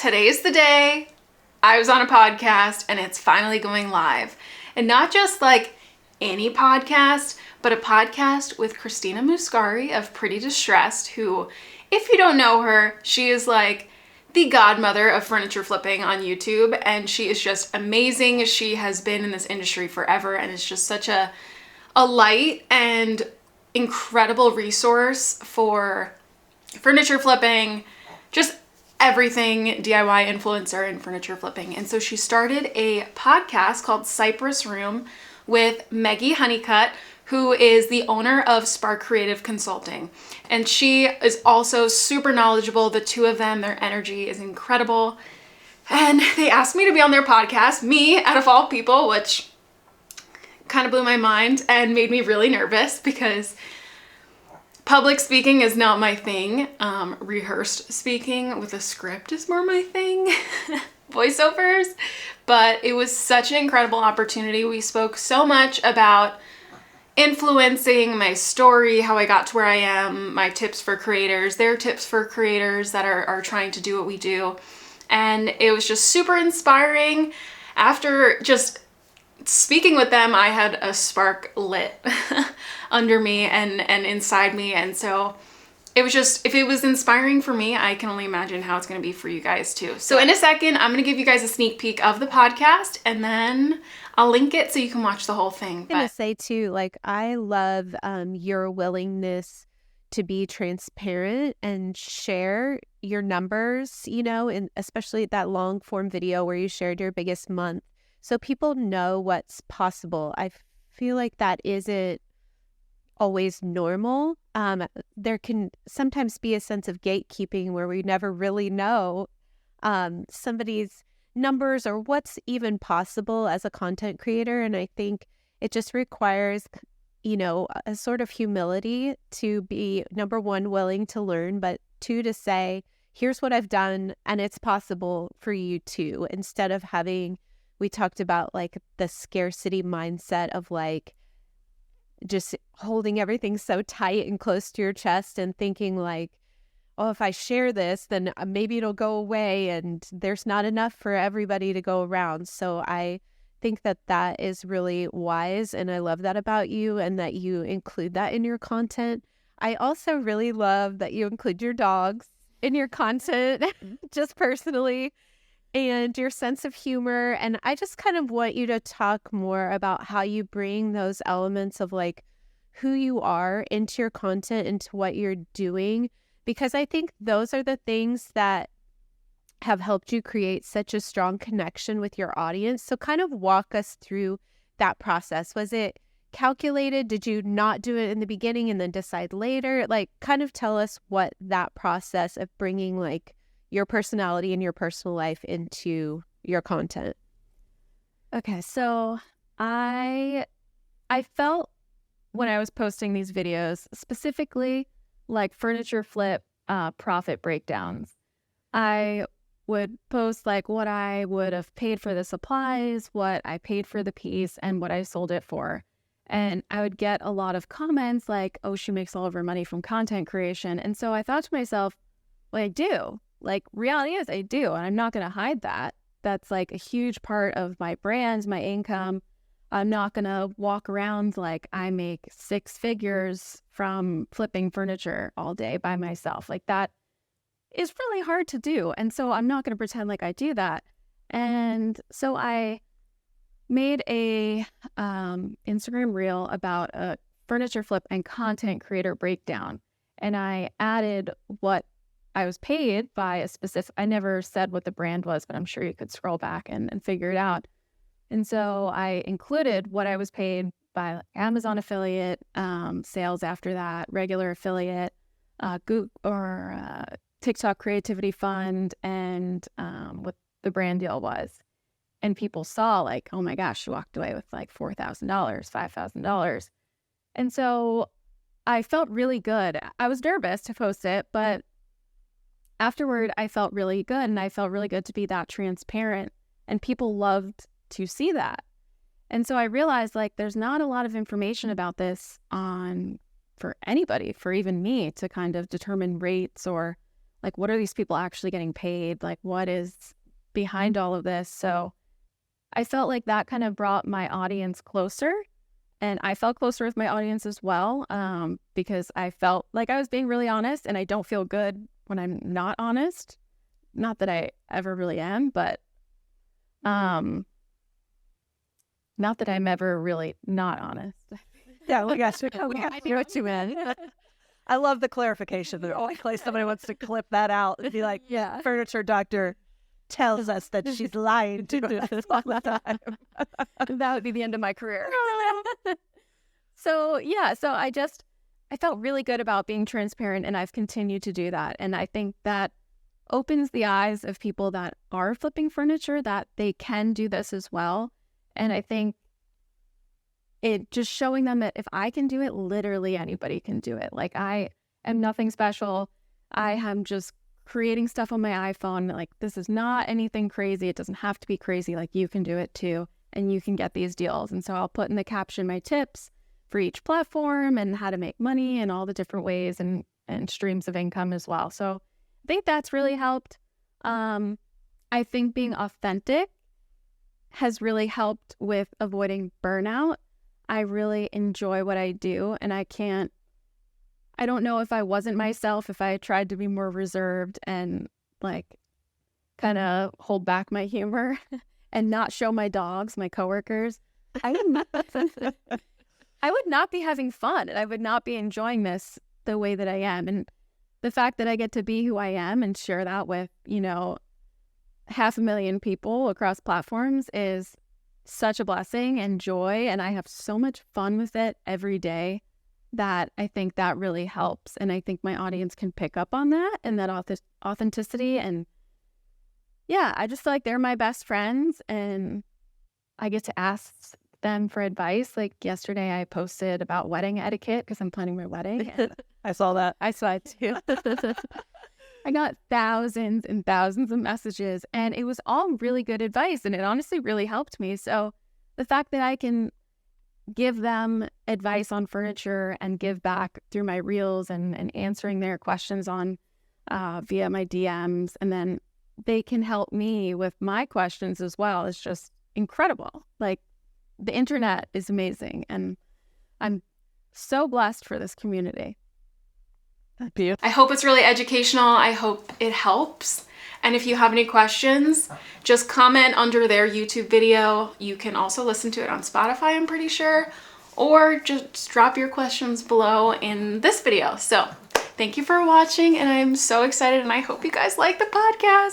Today's the day. I was on a podcast and it's finally going live. And not just like any podcast, but a podcast with Christina Muscari of Pretty Distressed, who, if you don't know her, she is like the godmother of furniture flipping on YouTube, and she is just amazing. She has been in this industry forever and is just such a light and incredible resource for furniture flipping, just everything DIY influencer and furniture flipping. And so she started a podcast called Cypress Room with Maggie Honeycutt, who is the owner of Spark Creative Consulting. And she is also super knowledgeable. The two of them, their energy is incredible. And they asked me to be on their podcast, me out of all people, which kind of blew my mind and made me really nervous because public speaking is not my thing. Rehearsed speaking with a script is more my thing. Voiceovers. But it was such an incredible opportunity. We spoke so much about influencing, my story, how I got to where I am, my tips for creators, their tips for creators that are trying to do what we do. And it was just super inspiring. After just speaking with them, I had a spark lit under me and inside me. And so it was just, if it was inspiring for me, I can only imagine how it's going to be for you guys too. So in a second, I'm going to give you guys a sneak peek of the podcast, and then I'll link it so you can watch the whole thing. I'm going to say too, like, I love your willingness to be transparent and share your numbers, you know, and especially that long form video where you shared your biggest month, so people know what's possible. I feel like that isn't always normal. There can sometimes be a sense of gatekeeping where we never really know somebody's numbers or what's even possible as a content creator. And I think it just requires, you know, a sort of humility to be, number one, willing to learn, but two, to say, here's what I've done and it's possible for you too, instead of having, we talked about like the scarcity mindset of like just holding everything so tight and close to your chest and thinking like, oh, if I share this, then maybe it'll go away and there's not enough for everybody to go around. So I think that that is really wise, and I love that about you and that you include that in your content. I also really love that you include your dogs in your content, just personally, and your sense of humor. And I just kind of want you to talk more about how you bring those elements of like who you are into your content, into what you're doing, because I think those are the things that have helped you create such a strong connection with your audience. So kind of walk us through that process. Was it calculated? Did you not do it in the beginning and then decide later? Like, kind of tell us what that process of bringing like your personality and your personal life into your content. Okay, so I felt when I was posting these videos, specifically like furniture flip profit breakdowns, I would post like what I would have paid for the supplies, what I paid for the piece, and what I sold it for. And I would get a lot of comments like, oh, she makes all of her money from content creation. And so I thought to myself, well, I do. Like, reality is I do, and I'm not going to hide that. That's like a huge part of my brand, my income. I'm not going to walk around like I make six figures from flipping furniture all day by myself. Like, that is really hard to do. And so I'm not going to pretend like I do that. And so I made a Instagram reel about a furniture flip and content creator breakdown. And I added what I was paid by a specific, I never said what the brand was, but I'm sure you could scroll back and figure it out. And so I included what I was paid by Amazon affiliate, sales after that, regular affiliate, Google or TikTok creativity fund, and what the brand deal was. And people saw like, oh my gosh, she walked away with like $4,000, $5,000. And so I felt really good. I was nervous to post it, but afterward, I felt really good, and I felt really good to be that transparent, and people loved to see that. And so I realized like there's not a lot of information about this on for anybody, for even me to kind of determine rates or like, what are these people actually getting paid? Like, what is behind all of this? So I felt like that kind of brought my audience closer, and I felt closer with my audience as well, because I felt like I was being really honest, and I don't feel good when I'm not honest. Not that I ever really am, but not that I'm ever really not honest. Yeah, we got you. I know what you meant. I love the clarification there. In case somebody wants to clip that out and be like, Yeah. Furniture Doctor tells us that she's lying to us all the time. That would be the end of my career. So I felt really good about being transparent, and I've continued to do that. And I think that opens the eyes of people that are flipping furniture that they can do this as well. And I think it just showing them that if I can do it, literally anybody can do it. Like, I am nothing special. I am just creating stuff on my iPhone. Like, this is not anything crazy. It doesn't have to be crazy. Like, you can do it too, and you can get these deals. And so I'll put in the caption my tips for each platform and how to make money and all the different ways and streams of income as well. So I think that's really helped. I think being authentic has really helped with avoiding burnout. I really enjoy what I do, and I don't know if I wasn't myself, if I tried to be more reserved and like kind of hold back my humor and not show my dogs, my coworkers, I would not be having fun, and I would not be enjoying this the way that I am. And the fact that I get to be who I am and share that with, 500,000 people across platforms is such a blessing and joy. And I have so much fun with it every day that I think that really helps. And I think my audience can pick up on that and that authenticity. And yeah, I just feel like they're my best friends, and I get to ask them for advice. Like yesterday I posted about wedding etiquette because I'm planning my wedding. I saw that. I saw it too. I got thousands and thousands of messages, and it was all really good advice, and it honestly really helped me. So the fact that I can give them advice on furniture and give back through my reels and answering their questions on via my DMs, and then they can help me with my questions as well, is just incredible. Like, the internet is amazing, and I'm so blessed for this community. I hope it's really educational. I hope it helps. And if you have any questions, just comment under their YouTube video. You can also listen to it on Spotify, I'm pretty sure, or just drop your questions below in this video. So thank you for watching, and I'm so excited, and I hope you guys like the podcast.